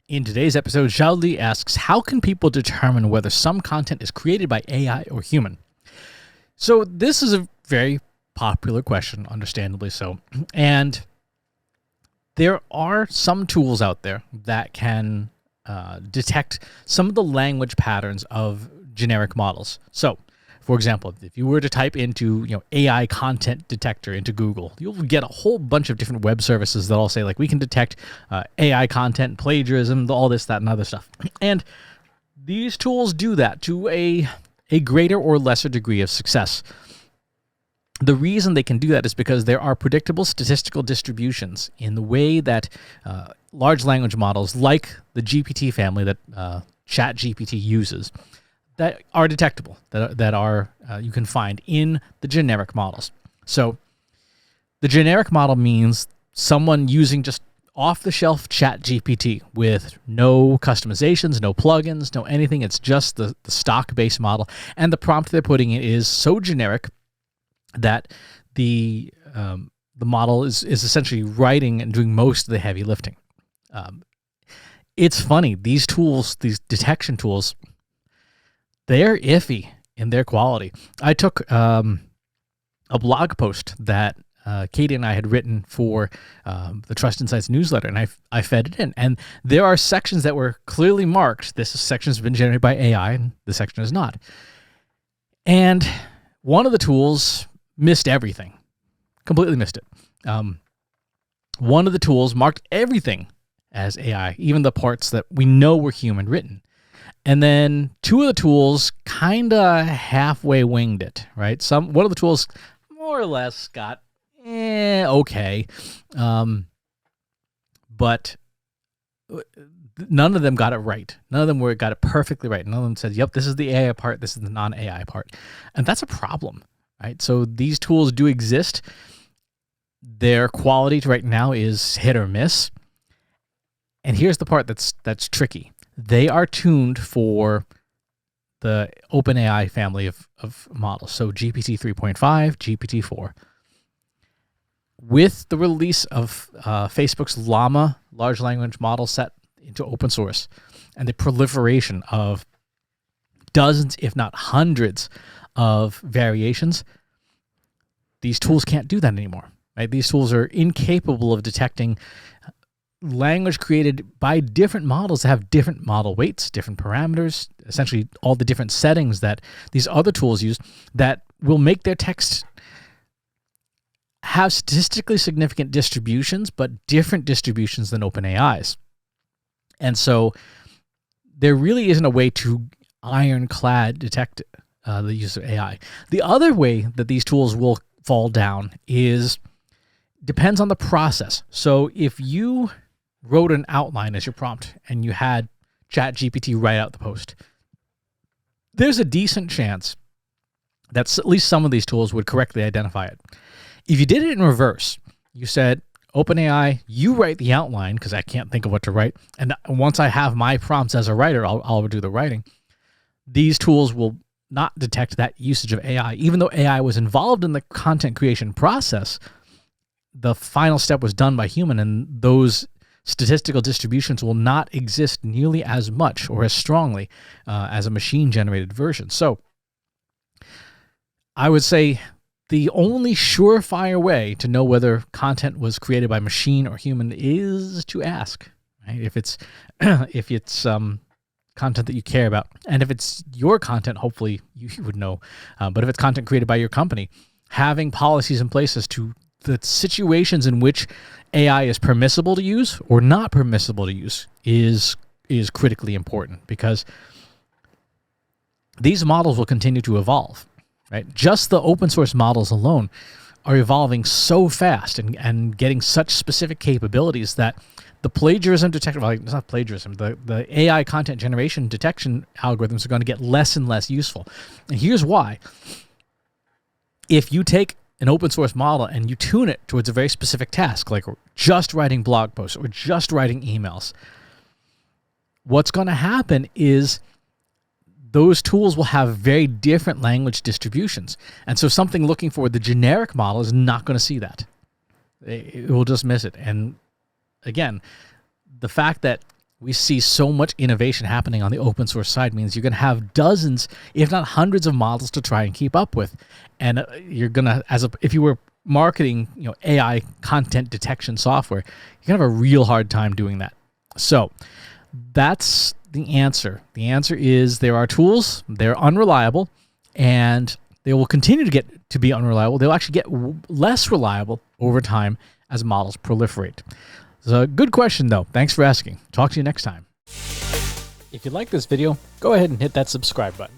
In today's episode, Xiaoli asks, how can people determine whether some content is created by AI or human? So this is a very popular question, understandably so. And there are some tools out there that can detect some of the language patterns of generic models. So, for example, if you were to type into AI content detector into Google, you'll get a whole bunch of different web services that all say, like, we can detect AI content, plagiarism, all this, that, and other stuff. And these tools do that to a greater or lesser degree of success. The reason they can do that is because there are predictable statistical distributions in the way that large language models, like the GPT family that ChatGPT uses, that are detectable, that are you can find in the generic models. So the generic model means someone using just off-the-shelf ChatGPT with no customizations, no plugins, no anything. It's just the stock-based model, and the prompt they're putting in is so generic that the model is essentially writing and doing most of the heavy lifting. It's funny, these tools, these detection tools, they're iffy in their quality. I took a blog post that Katie and I had written for the Trust Insights newsletter, and I fed it in. And there are sections that were clearly marked. This section has been generated by AI, and this section is not. And one of the tools missed everything, completely missed it. One of the tools marked everything as AI, even the parts that we know were human written. And then two of the tools kind of halfway winged it, right? One of the tools more or less got okay, but none of them got it right. None of them got it perfectly right. None of them said, "Yep, this is the AI part. This is the non-AI part," and that's a problem, right? So these tools do exist. Their quality right now is hit or miss. And here's the part that's tricky. They are tuned for the OpenAI family of models. So GPT 3.5, GPT-4. With the release of Facebook's Llama large language model set into open source and the proliferation of dozens, if not hundreds, of variations, these tools can't do that anymore. Right? These tools are incapable of detecting language created by different models that have different model weights, different parameters, essentially all the different settings that these other tools use that will make their text have statistically significant distributions, but different distributions than OpenAI's. And so there really isn't a way to ironclad detect the use of AI. The other way that these tools will fall down depends on the process. So if you wrote an outline as your prompt and you had ChatGPT write out the post, there's a decent chance that at least some of these tools would correctly identify it. If you did it in reverse, you said, OpenAI, you write the outline because I can't think of what to write, and once I have my prompts as a writer, I'll do the writing. These tools will not detect that usage of AI. Even though AI was involved in the content creation process, the final step was done by human, and those statistical distributions will not exist nearly as much or as strongly as a machine-generated version. So I would say the only surefire way to know whether content was created by machine or human is to ask, right? If it's content that you care about, and if it's your content, hopefully you would know. But if it's content created by your company, having policies in place as to the situations in which AI is permissible to use or not permissible to use is critically important, because these models will continue to evolve, right? Just the open source models alone are evolving so fast and getting such specific capabilities that the plagiarism detection, well, it's not plagiarism, the AI content generation detection algorithms are going to get less and less useful. And here's why. If you take an open source model and you tune it towards a very specific task, like just writing blog posts or just writing emails, what's going to happen is those tools will have very different language distributions. And so something looking for the generic model is not going to see that. It will just miss it. And again, the fact that we see so much innovation happening on the open source side means you're going to have dozens, if not hundreds of models to try and keep up with. And you're going to, if you were marketing, AI content detection software, you're going to have a real hard time doing that. So that's the answer. The answer is there are tools, they're unreliable, and they will continue to be unreliable. They'll actually get less reliable over time as models proliferate. It's a good question, though. Thanks for asking. Talk to you next time. If you like this video, go ahead and hit that subscribe button.